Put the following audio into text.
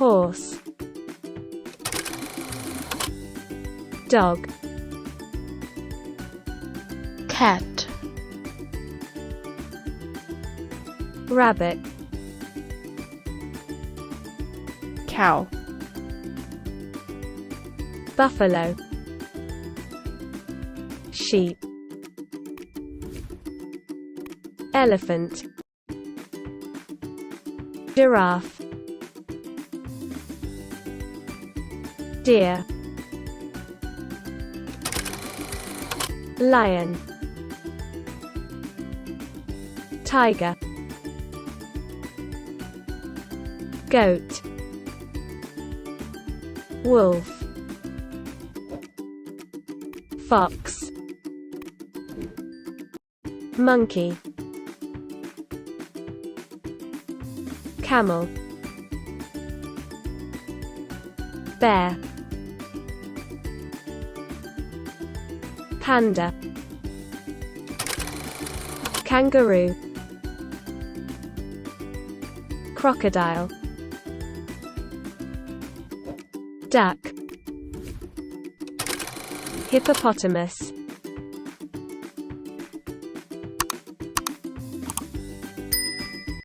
horse, dog, cat, rabbit, cow, buffalo, sheep, elephant, giraffe, deer, lion, tiger, goat, wolf, fox, monkey, camel, bear, panda, kangaroo, crocodile, duck, hippopotamus,